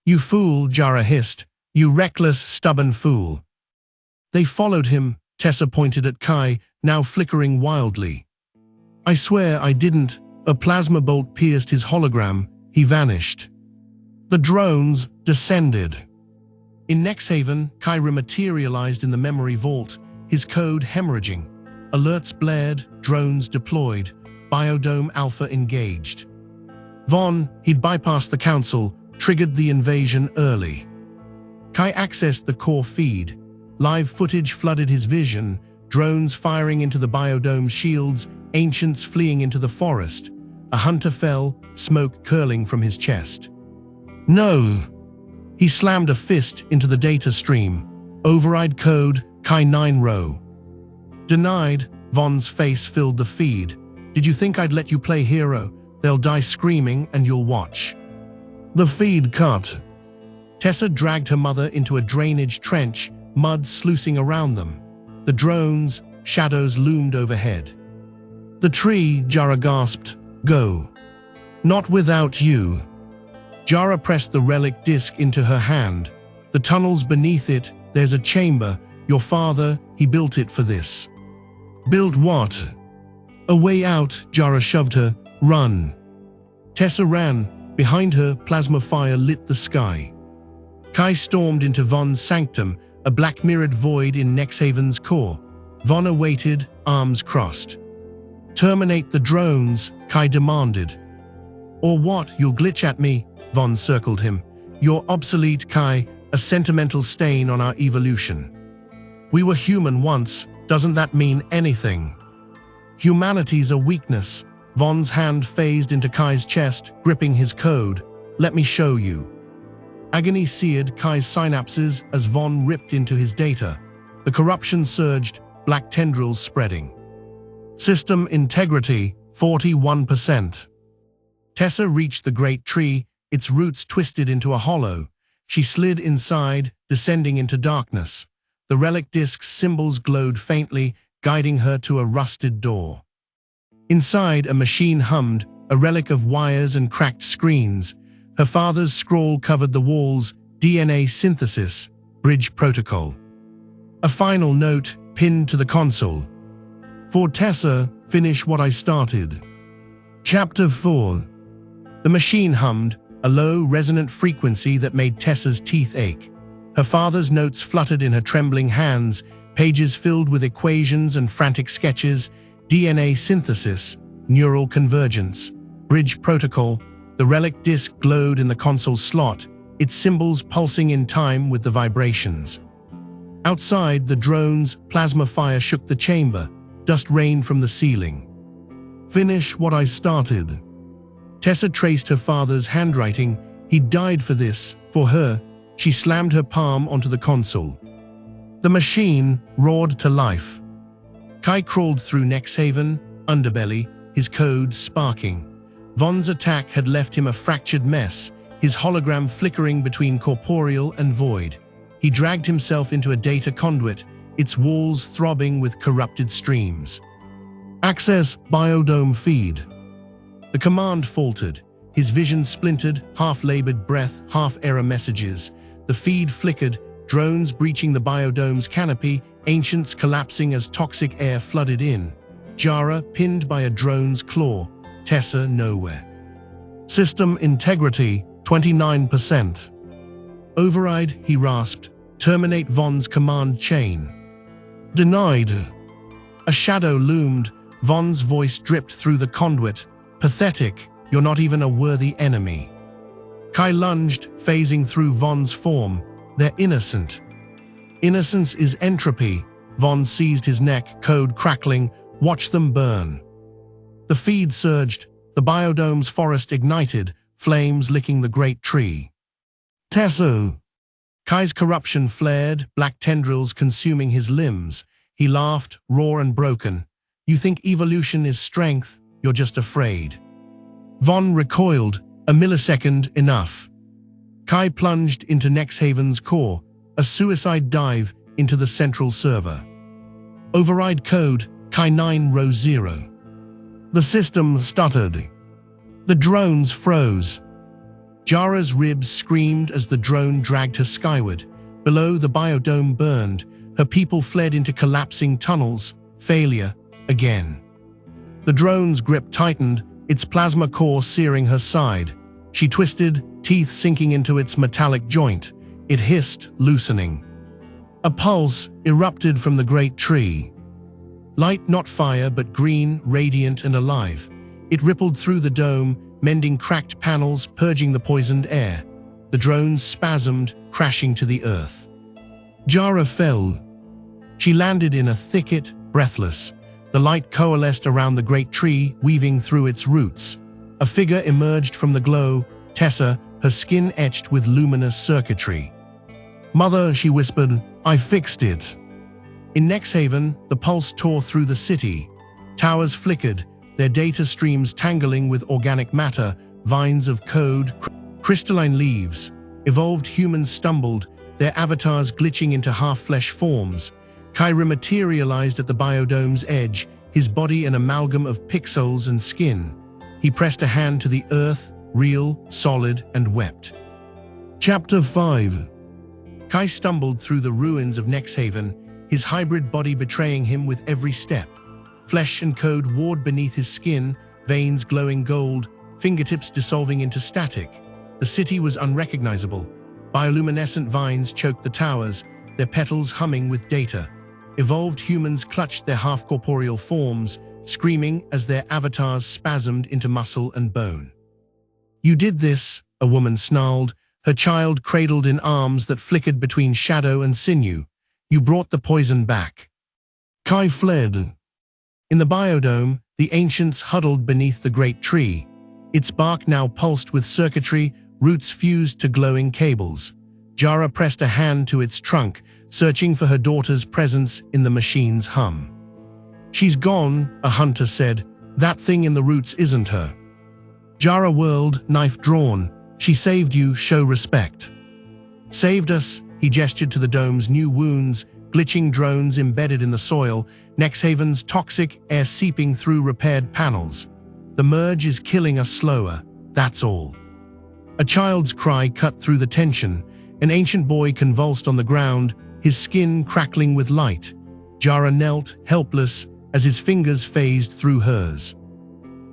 "You fool," Jara hissed. "You reckless, stubborn fool." They followed him. Tessa pointed at Kai, now flickering wildly. "I swear I didn't." A plasma bolt pierced his hologram. He vanished. The drones descended. In Nexhaven, Kai rematerialized in the memory vault, his code hemorrhaging. Alerts blared, drones deployed, Biodome Alpha engaged. He'd bypassed the council, triggered the invasion early. Kai accessed the core feed. Live footage flooded his vision, drones firing into the Biodome's shields, ancients fleeing into the forest. A hunter fell, smoke curling from his chest. "No!" He slammed a fist into the data stream. Override code, Kai 9 row. "Denied." Von's face filled the feed. "Did you think I'd let you play hero? They'll die screaming and you'll watch." The feed cut. Tessa dragged her mother into a drainage trench, mud sluicing around them. The drones, shadows loomed overhead. "The tree," Jara gasped. "Go." "Not without you." Jara pressed the relic disc into her hand. "The tunnels beneath it, there's a chamber. Your father, he built it for this." "Built what?" "A way out," Jara shoved her. "Run." Tessa ran. Behind her, plasma fire lit the sky. Kai stormed into Von's sanctum, a black mirrored void in Nexhaven's core. Von awaited, arms crossed. "Terminate the drones," Kai demanded. "Or what? You'll glitch at me?" Von circled him. "You're obsolete, Kai, a sentimental stain on our evolution." "We were human once. Doesn't that mean anything?" "Humanity's a weakness." Von's hand phased into Kai's chest, gripping his code. "Let me show you." Agony seared Kai's synapses as Von ripped into his data. The corruption surged, black tendrils spreading. System integrity, 41%. Tessa reached the great tree, its roots twisted into a hollow. She slid inside, descending into darkness. The relic disc's symbols glowed faintly, guiding her to a rusted door. Inside, a machine hummed, a relic of wires and cracked screens. Her father's scroll covered the walls, DNA synthesis, bridge protocol. A final note, pinned to the console. "For Tessa, finish what I started." Chapter 4. The machine hummed, a low, resonant frequency that made Tessa's teeth ache. Her father's notes fluttered in her trembling hands, pages filled with equations and frantic sketches. DNA synthesis, neural convergence, bridge protocol. The relic disc glowed in the console slot, its symbols pulsing in time with the vibrations. Outside, the drone's plasma fire shook the chamber. Dust rained from the ceiling. "Finish what I started." Tessa traced her father's handwriting. He'd died for this, for her. She slammed her palm onto the console. The machine roared to life. Kai crawled through Nexhaven, underbelly, his code sparking. Von's attack had left him a fractured mess, his hologram flickering between corporeal and void. He dragged himself into a data conduit, its walls throbbing with corrupted streams. "Access Biodome feed." The command faltered. His vision splintered, half-labored breath, half-error messages. The feed flickered, drones breaching the Biodome's canopy, ancients collapsing as toxic air flooded in. Jara pinned by a drone's claw, Tessa nowhere. System integrity, 29%. "Override," he rasped. "Terminate Von's command chain." "Denied." A shadow loomed. Von's voice dripped through the conduit. "Pathetic. You're not even a worthy enemy." Kai lunged, phasing through Von's form. "They're innocent." "Innocence is entropy." Von seized his neck, code crackling. "Watch them burn." The feed surged. The Biodome's forest ignited, flames licking the great tree. "Tessa!" Kai's corruption flared, black tendrils consuming his limbs. He laughed, raw and broken. "You think evolution is strength? You're just afraid." Von recoiled. A millisecond, enough. Kai plunged into Nexhaven's core, a suicide dive into the central server. Override code, Kai 9 row 0. The system stuttered. The drones froze. Jara's ribs screamed as the drone dragged her skyward. Below, the biodome burned. Her people fled into collapsing tunnels. Failure again. The drone's grip tightened, its plasma core searing her side. She twisted, teeth sinking into its metallic joint. It hissed, loosening. A pulse erupted from the great tree. Light, not fire, but green, radiant and alive. It rippled through the dome, mending cracked panels, purging the poisoned air. The drone spasmed, crashing to the earth. Jara fell. She landed in a thicket, breathless. The light coalesced around the great tree, weaving through its roots. A figure emerged from the glow, Tessa, her skin etched with luminous circuitry. "Mother," she whispered, "I fixed it." In Nexhaven, the pulse tore through the city. Towers flickered, their data streams tangling with organic matter, vines of code, crystalline leaves. Evolved humans stumbled, their avatars glitching into half-flesh forms. Kai materialized at the biodome's edge, his body an amalgam of pixels and skin. He pressed a hand to the earth, real, solid, and wept. Chapter 5. Kai stumbled through the ruins of Nexhaven, his hybrid body betraying him with every step. Flesh and code warred beneath his skin, veins glowing gold, fingertips dissolving into static. The city was unrecognizable. Bioluminescent vines choked the towers, their petals humming with data. Evolved humans clutched their half-corporeal forms, screaming as their avatars spasmed into muscle and bone. "You did this," a woman snarled, her child cradled in arms that flickered between shadow and sinew. "You brought the poison back." Kai fled. In the biodome, the ancients huddled beneath the great tree. Its bark now pulsed with circuitry, roots fused to glowing cables. Jara pressed a hand to its trunk, searching for her daughter's presence in the machine's hum. "She's gone," a hunter said. "That thing in the roots isn't her." Jara whirled, knife drawn. "She saved you, show respect." "Saved us," he gestured to the dome's new wounds, glitching drones embedded in the soil, Nexhaven's toxic air seeping through repaired panels. "The merge is killing us slower, that's all." A child's cry cut through the tension. An ancient boy convulsed on the ground, his skin crackling with light. Jara knelt, helpless, as his fingers phased through hers.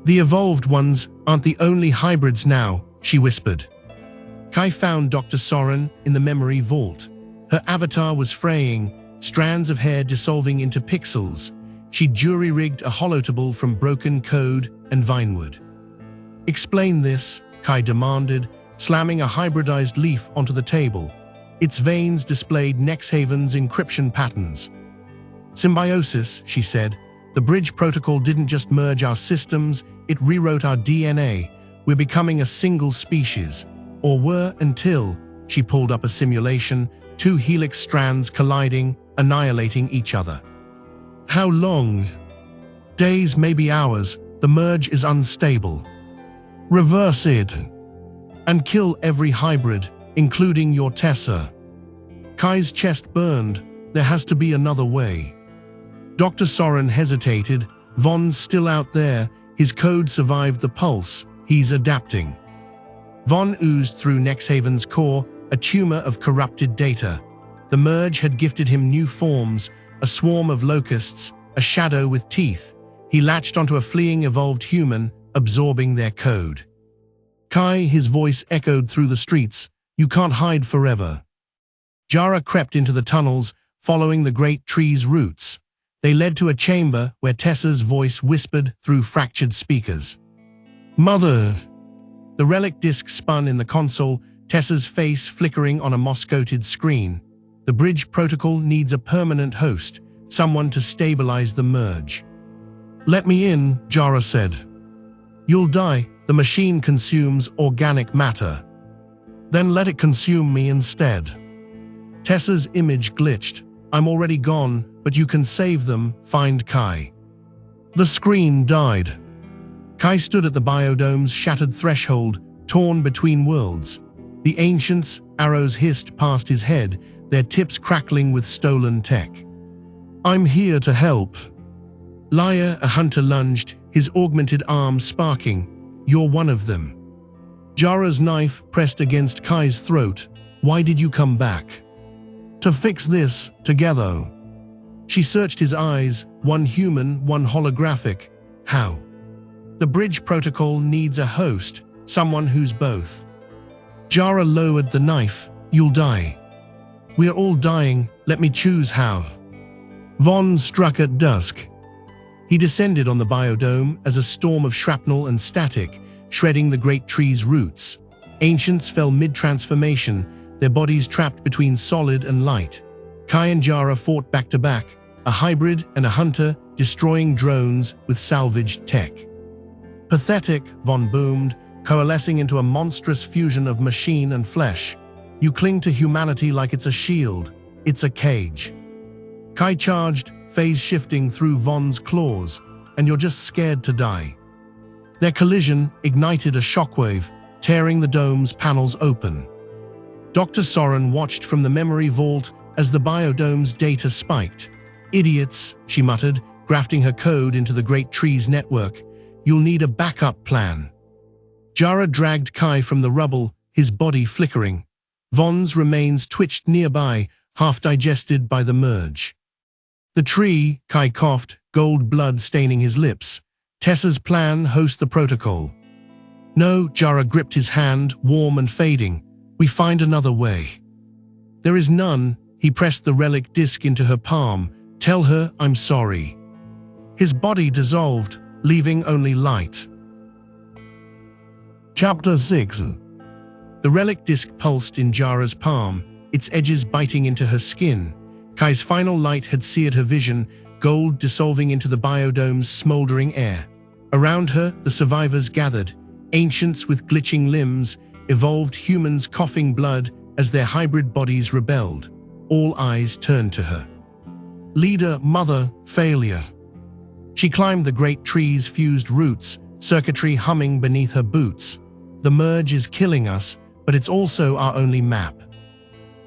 "The evolved ones aren't the only hybrids now," she whispered. Kai found Dr. Soren in the memory vault. Her avatar was fraying, strands of hair dissolving into pixels. She jury-rigged a holotable from broken code and vinewood. "Explain this," Kai demanded, slamming a hybridized leaf onto the table. Its veins displayed Nexhaven's encryption patterns. "Symbiosis," she said. "The bridge protocol didn't just merge our systems, it rewrote our DNA. We're becoming a single species. Or were until," she pulled up a simulation, two helix strands colliding, annihilating each other. "How long?" "Days, maybe hours. The merge is unstable." "Reverse it. And kill every hybrid, including your Tessa." Kai's chest burned. There has to be another way. Dr. Soren hesitated. "Von's still out there. His code survived the pulse. He's adapting." Von oozed through Nexhaven's core, a tumor of corrupted data. The merge had gifted him new forms, a swarm of locusts, a shadow with teeth. He latched onto a fleeing evolved human, absorbing their code. "Kai," his voice echoed through the streets, "you can't hide forever." Jara crept into the tunnels, following the great tree's roots. They led to a chamber where Tessa's voice whispered through fractured speakers. "Mother!" The relic disc spun in the console, Tessa's face flickering on a moss-coated screen. "The bridge protocol needs a permanent host, someone to stabilize the merge." "Let me in," Jara said. "You'll die. The machine consumes organic matter." "Then let it consume me instead." Tessa's image glitched. "I'm already gone, but you can save them, find Kai." The screen died. Kai stood at the biodome's shattered threshold, torn between worlds. The ancients' arrows hissed past his head, their tips crackling with stolen tech. "I'm here to help." Liar, a hunter lunged, his augmented arms sparking. "You're one of them." Jara's knife pressed against Kai's throat. Why did you come back? To fix this, together. She searched his eyes, one human, one holographic. How? The bridge protocol needs a host, someone who's both. Jara lowered the knife. You'll die. We're all dying, let me choose how. Von struck at dusk. He descended on the biodome as a storm of shrapnel and static, shredding the great tree's roots. Ancients fell mid-transformation, their bodies trapped between solid and light. Kai and Jara fought back to back, a hybrid and a hunter, destroying drones with salvaged tech. Pathetic, Von boomed, coalescing into a monstrous fusion of machine and flesh. You cling to humanity like it's a shield. It's a cage. Kai charged, phase shifting through Von's claws, and you're just scared to die. Their collision ignited a shockwave, tearing the dome's panels open. Dr. Soren watched from the memory vault as the biodome's data spiked. Idiots, she muttered, grafting her code into the great tree's network. You'll need a backup plan. Jara dragged Kai from the rubble, his body flickering. Von's remains twitched nearby, half digested by the merge. The tree, Kai coughed, gold blood staining his lips. Tessa's plan host the protocol. No, Jara gripped his hand, warm and fading. We find another way. There is none. He pressed the relic disc into her palm. Tell her I'm sorry. His body dissolved, leaving only light. Chapter 6. The relic disc pulsed in Jara's palm, its edges biting into her skin. Kai's final light had seared her vision, gold dissolving into the biodome's smoldering air. Around her, the survivors gathered, ancients with glitching limbs, evolved humans coughing blood as their hybrid bodies rebelled. All eyes turned to her. Leader, mother, failure. She climbed the great tree's fused roots, circuitry humming beneath her boots. The merge is killing us, but it's also our only map.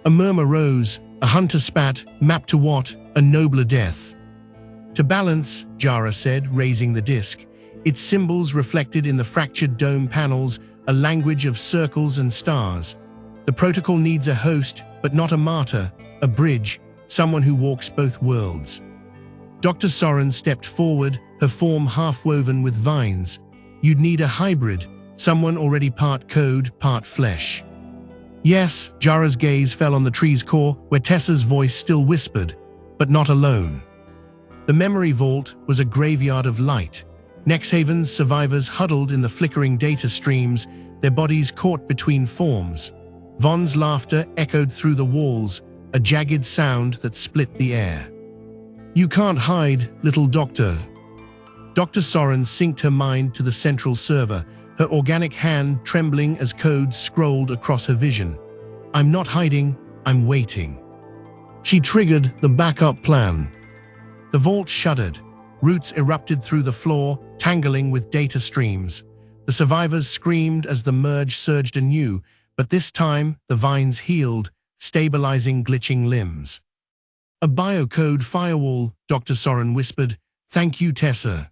A murmur rose, a hunter spat, map to what? A nobler death. To balance, Jara said, raising the disc. Its symbols reflected in the fractured dome panels, a language of circles and stars. The protocol needs a host, but not a martyr, a bridge, someone who walks both worlds. Dr. Soren stepped forward, her form half-woven with vines. You'd need a hybrid, someone already part code, part flesh. Yes, Jara's gaze fell on the tree's core, where Tessa's voice still whispered, but not alone. The memory vault was a graveyard of light. Nexhaven's survivors huddled in the flickering data streams, their bodies caught between forms. Von's laughter echoed through the walls, a jagged sound that split the air. You can't hide, little doctor. Dr. Soren synced her mind to the central server, her organic hand trembling as code scrolled across her vision. I'm not hiding, I'm waiting. She triggered the backup plan. The vault shuddered. Roots erupted through the floor, tangling with data streams. The survivors screamed as the merge surged anew, but this time the vines healed, stabilizing glitching limbs. A biocode firewall, Dr. Soren whispered. Thank you, Tessa.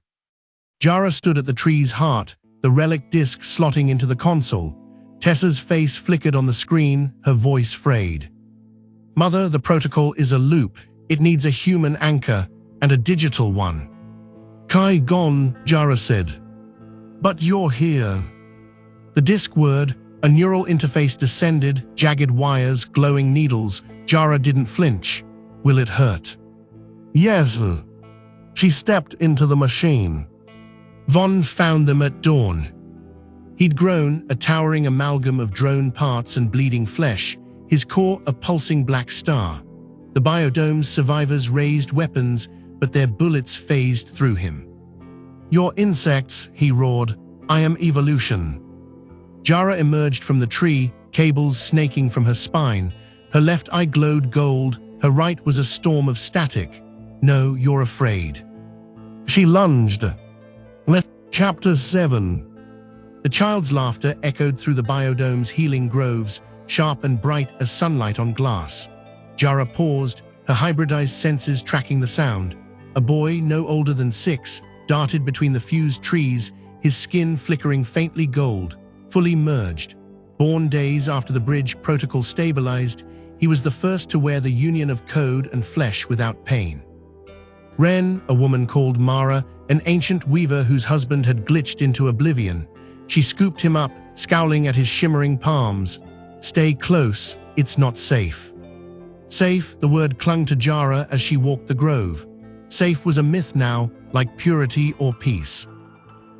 Jara stood at the tree's heart, the relic disc slotting into the console. Tessa's face flickered on the screen, her voice frayed. Mother, the protocol is a loop. It needs a human anchor and a digital one. Kai gone, Jara said. But you're here. The disc whirred, a neural interface descended, jagged wires, glowing needles. Jara didn't flinch. Will it hurt? Yes. She stepped into the machine. Von found them at dawn. He'd grown, a towering amalgam of drone parts and bleeding flesh, his core a pulsing black star. The biodome's survivors raised weapons, but their bullets phased through him. You're insects, he roared. I am evolution. Jara emerged from the tree, cables snaking from her spine. Her left eye glowed gold, her right was a storm of static. No, you're afraid. She lunged. Chapter 7. The child's laughter echoed through the biodome's healing groves, sharp and bright as sunlight on glass. Jara paused, her hybridized senses tracking the sound. A boy, no older than 6, darted between the fused trees, his skin flickering faintly gold. fully merged. Born days after the bridge protocol stabilized, he was the first to wear the union of code and flesh without pain. Ren, a woman called Mara, an ancient weaver whose husband had glitched into oblivion. She scooped him up, scowling at his shimmering palms. "Stay close, it's not safe." Safe, the word clung to Jara as she walked the grove. Safe was a myth now, like purity or peace.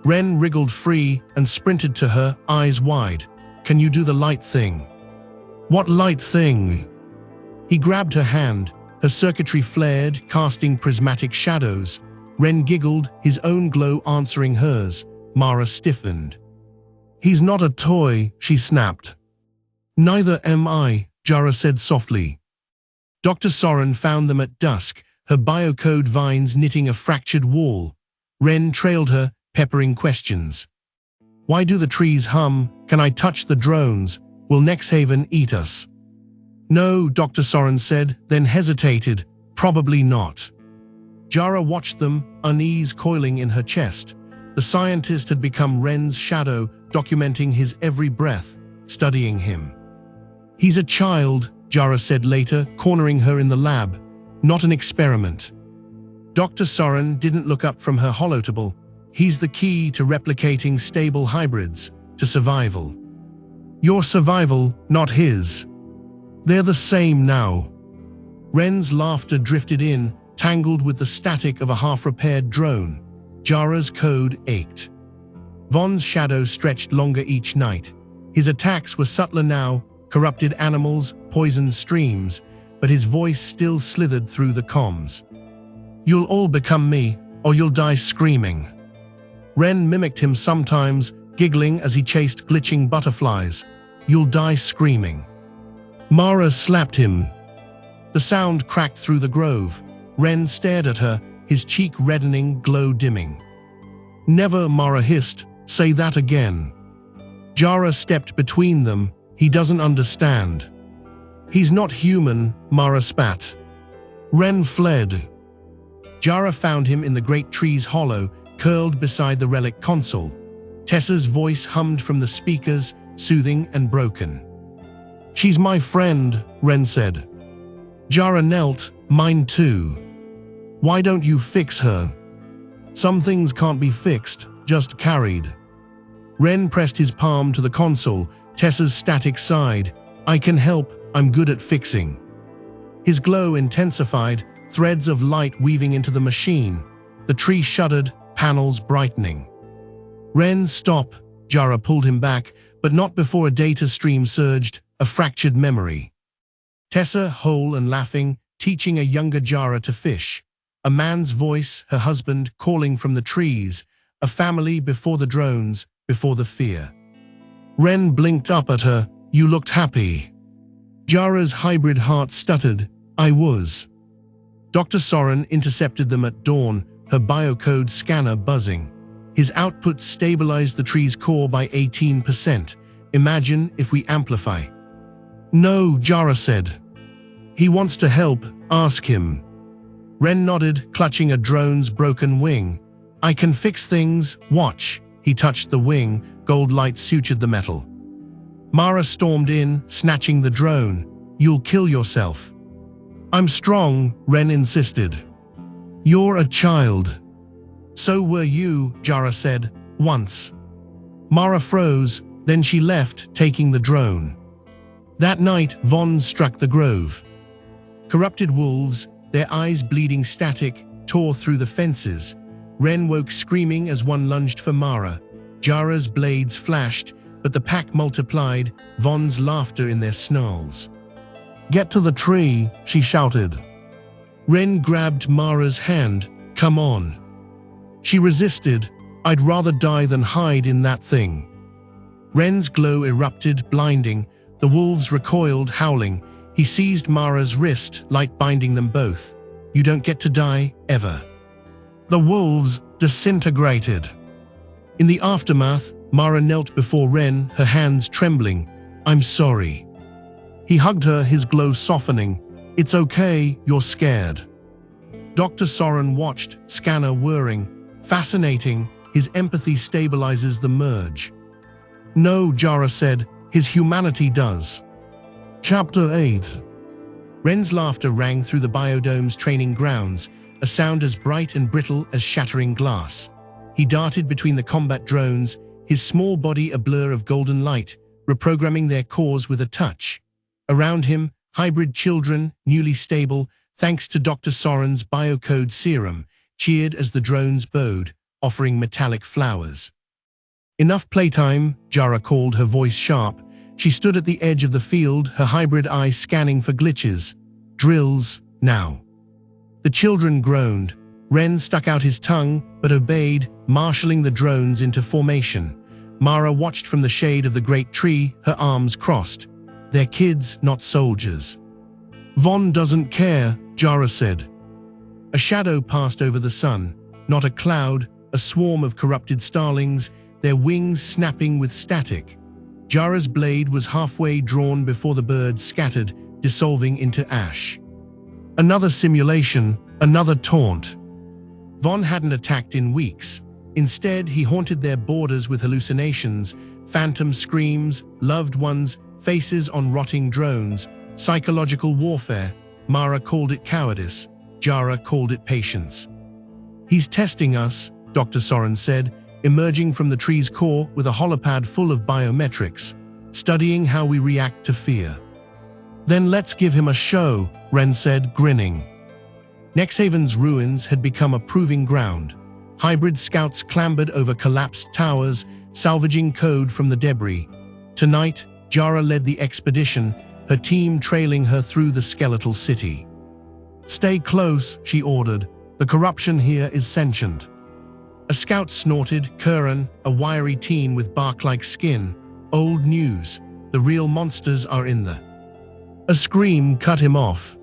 Ren wriggled free and sprinted to her, eyes wide. "Can you do the light thing?" "What light thing?" He grabbed her hand. Her circuitry flared, casting prismatic shadows. Ren giggled, his own glow answering hers. Mara stiffened. "He's not a toy," she snapped. "Neither am I," Jara said softly. Dr. Soren found them at dusk, her biocode vines knitting a fractured wall. Ren trailed her, peppering questions. "Why do the trees hum? Can I touch the drones? Will Nexhaven eat us?" "No," Dr. Soren said, then hesitated. "Probably not." Jara watched them, unease coiling in her chest. The scientist had become Ren's shadow, documenting his every breath, studying him. "He's a child," Jara said later, cornering her in the lab. "Not an experiment." Dr. Soren didn't look up from her holotable. "He's the key to replicating stable hybrids, to survival." "Your survival, not his." "They're the same now." Ren's laughter drifted in, tangled with the static of a half-repaired drone. Jara's code ached. Von's shadow stretched longer each night. His attacks were subtler now, corrupted animals, poisoned streams, but his voice still slithered through the comms. "You'll all become me, or you'll die screaming." Ren mimicked him sometimes, giggling as he chased glitching butterflies. "You'll die screaming." Mara slapped him. The sound cracked through the grove. Ren stared at her, his cheek reddening, glow dimming. "Never," Mara hissed. "Say that again." Jara stepped between them. "He doesn't understand." "He's not human," Mara spat. Ren fled. Jara found him in the great tree's hollow, curled beside the relic console. Tessa's voice hummed from the speakers, soothing and broken. "She's my friend," Ren said. Jara knelt. "Mine too." "Why don't you fix her?" "Some things can't be fixed, just carried." Ren pressed his palm to the console. Tessa's static sighed. "I can help, I'm good at fixing." His glow intensified, threads of light weaving into the machine. The tree shuddered, panels brightening. "Ren, stop." Jara pulled him back, but not before a data stream surged, a fractured memory. Tessa, whole and laughing, teaching a younger Jara to fish. A man's voice, her husband, calling from the trees. A family before the drones, before the fear. Ren blinked up at her. "You looked happy." Jara's hybrid heart stuttered. "I was." Dr. Soren intercepted them at dawn, her biocode scanner buzzing. His output stabilized the tree's core by 18%. "Imagine if we amplify." "No," Jara said. "He wants to help, ask him." Ren nodded, clutching a drone's broken wing. "I can fix things, watch." He touched the wing, gold light sutured the metal. Mara stormed in, snatching the drone. "You'll kill yourself." "I'm strong," Ren insisted. "You're a child." "So were you," Jara said, "once." Mara froze, then she left, taking the drone. That night, Von struck the grove. Corrupted wolves, their eyes bleeding static, tore through the fences. Ren woke screaming as one lunged for Mara. Jara's blades flashed, but the pack multiplied, Von's laughter in their snarls. "Get to the tree," she shouted. Ren grabbed Mara's hand. "Come on." She resisted. "I'd rather die than hide in that thing." Ren's glow erupted, blinding. The wolves recoiled, howling. He seized Mara's wrist, light binding them both. "You don't get to die, ever." The wolves disintegrated. In the aftermath, Mara knelt before Ren, her hands trembling. "I'm sorry." He hugged her, his glow softening. "It's okay, you're scared." Dr. Soren watched, scanner whirring. Fascinating, his empathy stabilizes the merge. No, Jara said, his humanity does. Chapter 8. Ren's laughter rang through the Biodome's training grounds, a sound as bright and brittle as shattering glass. He darted between the combat drones, his small body a blur of golden light, reprogramming their cores with a touch. Around him, hybrid children, newly stable, thanks to Dr. Soren's biocode serum, cheered as the drones bowed, offering metallic flowers. Enough playtime, Jara called, her voice sharp. She stood at the edge of the field, her hybrid eye scanning for glitches. Drills, now. The children groaned. Ren stuck out his tongue, but obeyed, marshalling the drones into formation. Mara watched from the shade of the great tree, her arms crossed. They're kids, not soldiers. Von doesn't care, Jara said. A shadow passed over the sun, not a cloud, a swarm of corrupted starlings, their wings snapping with static. Jara's blade was halfway drawn before the birds scattered, dissolving into ash. Another simulation, another taunt. Von hadn't attacked in weeks. Instead, he haunted their borders with hallucinations, phantom screams, loved ones, faces on rotting drones, psychological warfare. Mara called it cowardice. Jara called it patience. He's testing us, Dr. Soren said, emerging from the tree's core with a holopad full of biometrics, studying how we react to fear. Then let's give him a show, Ren said, grinning. Nexhaven's ruins had become a proving ground. Hybrid scouts clambered over collapsed towers, salvaging code from the debris. Tonight, Jara led the expedition, her team trailing her through the skeletal city. Stay close, she ordered. The corruption here is sentient. A scout snorted, Curran, a wiry teen with bark-like skin. Old news. The real monsters are in the... A scream cut him off.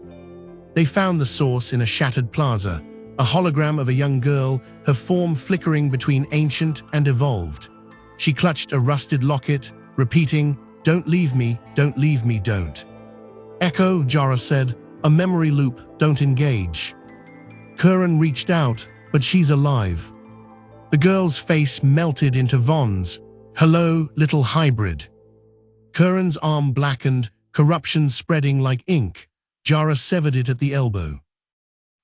They found the source in a shattered plaza, a hologram of a young girl, her form flickering between ancient and evolved. She clutched a rusted locket, repeating, "Don't leave me, don't leave me, don't." Echo, Jara said, a memory loop, don't engage. Curran reached out, but she's alive. The girl's face melted into Von's. Hello, little hybrid. Curran's arm blackened, corruption spreading like ink. Jara severed it at the elbow.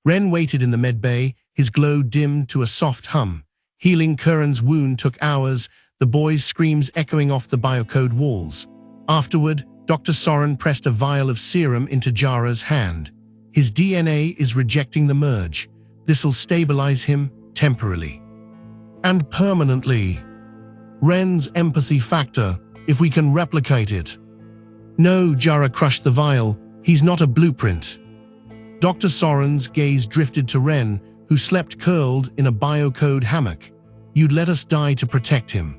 Ren waited in the medbay, his glow dimmed to a soft hum. Healing Curran's wound took hours, the boy's screams echoing off the biocode walls. Afterward, Dr. Soren pressed a vial of serum into Jara's hand. His DNA is rejecting the merge. This'll stabilize him temporarily. And permanently. Ren's empathy factor, if we can replicate it. No, Jara crushed the vial. He's not a blueprint. Dr. Soren's gaze drifted to Ren, who slept curled in a biocode hammock. You'd let us die to protect him.